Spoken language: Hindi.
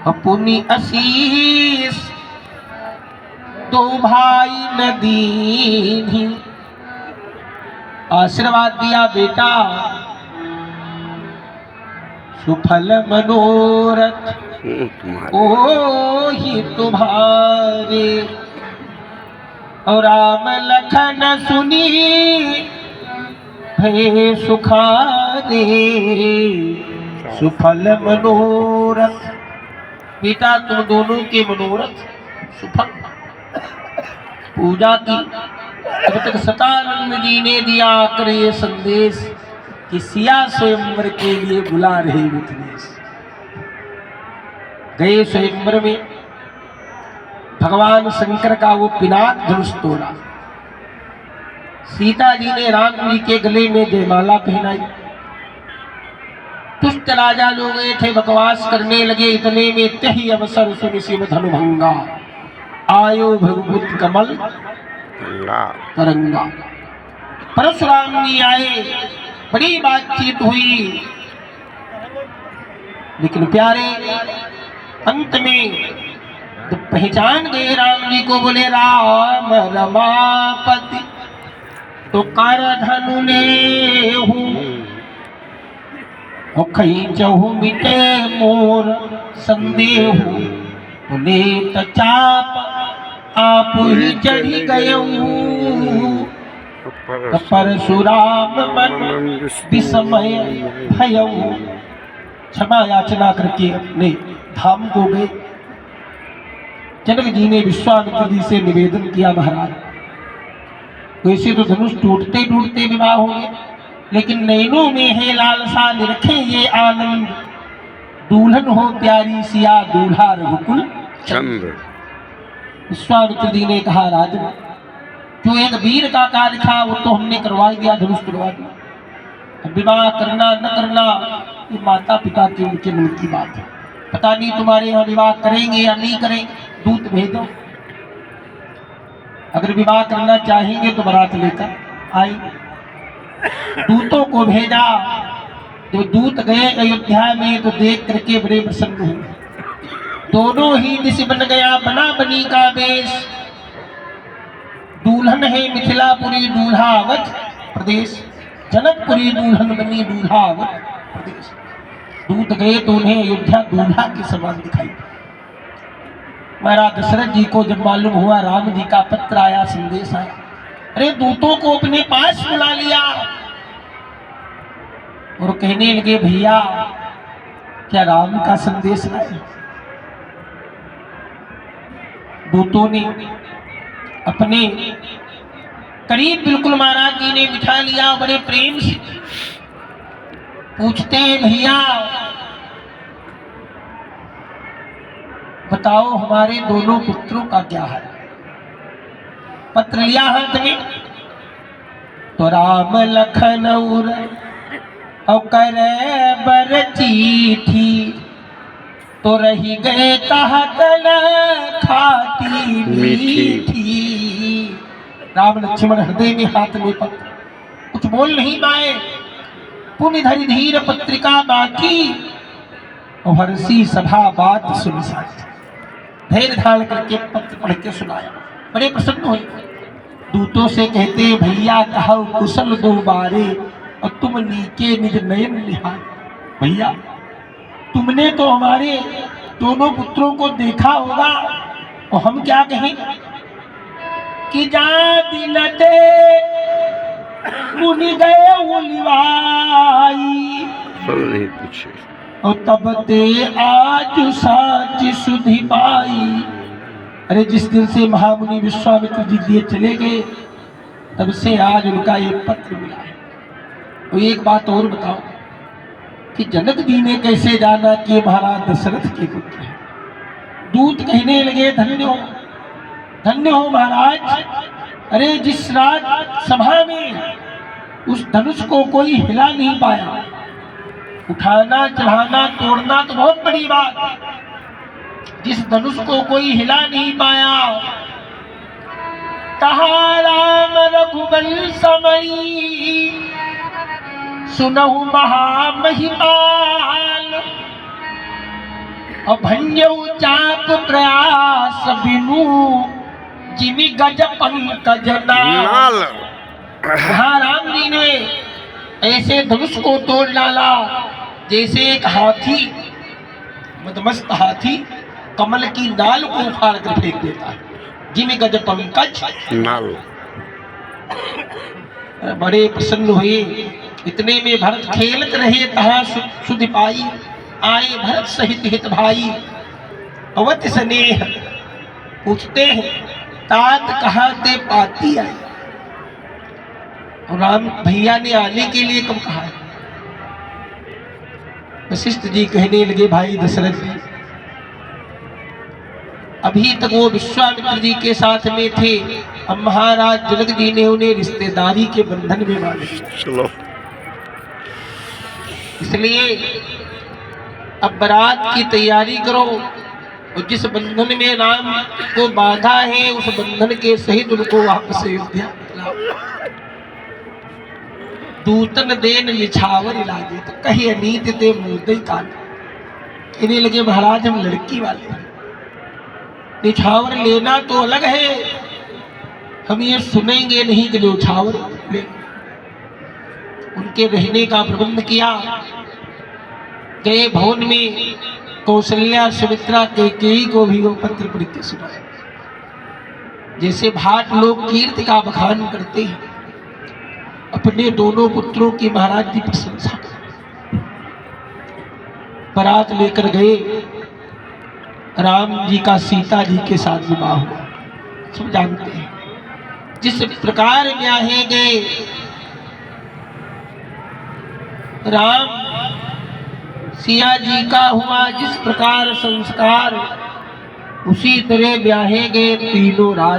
अपनी असीस दो भाई न दीन्ही। आशीर्वाद दिया बेटा सुफल मनोरथ ओ ही तुम्हारे। और राम लखन सुनी भय सुखारे सुफल मनोरथ। बेटा तुम दोनों के मनोरथ सुफल। पूजा की तब तक सतानंद जी ने दिया कर ये संदेश कि सिया स्वयंवर के लिए बुला रहे मिथिलेश। गए स्वयंवर में भगवान शंकर का वो पिनाक धनुष तोड़ा। सीता जी ने राम जी के गले में जयमाला पहनाई। दुष्ट राजा लोग गए थे बकवास करने लगे। इतने में तही अवसर सुनि शिव धनुभंगा आयो भगवत कमल तरंगा। परशुराम जी आए, बड़ी बातचीत हुई, लेकिन प्यारे अंत में तो पहचान गए राम जी को। बोले राम रमापति तो कर धनु ने हूँ खींचहु मिटे मोर संदेह। बोले चाप आप ही चढ़ी गए परशुराम मन विस्मय भयऊ। क्षमा याचना करके अपने धाम को गए। जनक जी ने विश्वामित्र जी से निवेदन किया महाराज वैसे तो धनुष टूटते टूटते विवाह हो गए, लेकिन नैनों में है लालसा निरखे ये आनंद। दुल्हन हो प्यारी सिया दूल्हा रघुकुल चंद्र। विश्वामित्र जी ने कहा राजन जो एक वीर का कार्य था वो तो हमने करवा दिया, धनुष करवा दिया। विवाह करना न करना ये माता पिता के उनके मन की बात है। पता नहीं तुम्हारे यहाँ विवाह करेंगे या नहीं करेंगे, दूत भेजो। अगर विवाह करना चाहेंगे तो बारात लेकर आई। दूतों को भेजा। जो दूत गए अयोध्या में तो देख करके बड़े प्रसन्न हुए। दोनों ही दिश बन गया बना बनी का वेश। दुल्हन है मिथिलापुरी दूल्हा अवध प्रदेश। जनकपुरी दुल्हन बनी दूल्हा अवध प्रदेश। दूत गए तो उन्हें अयोध्या दूल्हा के समान दिखाई। महाराज दशरथ जी को जब मालूम हुआ राम जी का पत्र आया, संदेश आया, अरे दूतों को अपने पास बुला लिया और कहने लगे भैया क्या राम का संदेश लाए। दूतों ने अपने करीब बिल्कुल महाराज जी ने बिठा लिया। बड़े प्रेम से पूछते हैं भैया बताओ हमारे दोनों पुत्रों का क्या है। पत्र लिया हाथ में तो राम लखन और करे बर चिट्ठी तो रही गए कहतल खाटी मीठी। राम लक्ष्मण हृदय में हाथ में पत्र, कुछ बोल नहीं पाए। पुण्य धरि धीर पत्रिका बाकी और हर्षी सभा बात सुन साथी। धैर्य धारण करके पत्र पढ़ के सुनाया। बड़े प्रसन्न हुए। दूतों से कहते भैया कहो कुशल दो बारे और तुम नीके निज नयन निहार। भैया तुमने तो हमारे दोनों पुत्रों को देखा होगा और हम क्या कहें कि जा दिल दे मुनि गए उलिवाई और तब ते आज साच सुधि पाई। अरे जिस दिन से महामुनि विश्वामित्र जी दिए चले गए तब से आज उनका ये पत्र मिला है। तो एक बात और बताओ कि जनक जी ने कैसे जाना कि महाराज दशरथ के पुत्र हैं। दूत कहने लगे धन्य हो महाराज। अरे जिस राज सभा में उस धनुष को कोई हिला नहीं पाया, उठाना चढ़ाना तोड़ना तो बहुत बड़ी बात, जिस धनुष को कोई हिला नहीं पाया कहा राम रघुबल समई सुनहु महामहिपाल। और भंजऊ चाप प्रयास बिनु जिमी गज पंकज नाल। हाँ, राम जी ने ऐसे धनुष को तोड़ डाला जैसे एक हाथी, मदमस्त हाथी कमल की नाल को उखाड़ कर फेंक देता है। जिमी गज पंकज नाल। बड़े प्रसन्न हुए। इतने में भरत खेलत रहे तहाँ सुधि पाई, आए भरत सहित हित भाई। अवत स्नेह पूछते हैं तात कहाँ ते पाती आई। और राम भैया ने आने के लिए कब कहा? वशिष्ठ जी कहने लगे भाई दशरथ जी, अभी तक वो विश्वामित्र जी के साथ में थे, अब महाराज जनक जी ने उन्हें रिश्तेदारी के बंधन में बांध दिया। इसलिए अब बारात की तैयारी करो और जिस बंधन में राम को बांधा है उस बंधन के सहित उनको वापस अयोध्या लाओ। दूतन देन निछावर लागे तो कही अनीत ते मुदई कान। कहने लगे महाराज हम लड़की वाले हैं, निछावर लेना तो अलग है, हम ये सुनेंगे नहीं कि निछावर ले। उनके रहने का प्रबंध किया। गए भवन में कौशल्या सुमित्रा कैकेयी को भी वो पत्र पढ़ के सुनाया। जैसे भाट लोग कीर्ति का बखान करते हैं, अपने दोनों पुत्रों की महाराज जी प्रशंसा कर बारात लेकर गए। राम जी का सीता जी के साथ विवाह हुआ, सब जानते हैं। जिस प्रकार ब्याहे गए राम सिया जी का हुआ जिस प्रकार संस्कार, उसी तरह ब्याहे गए तीनों राज।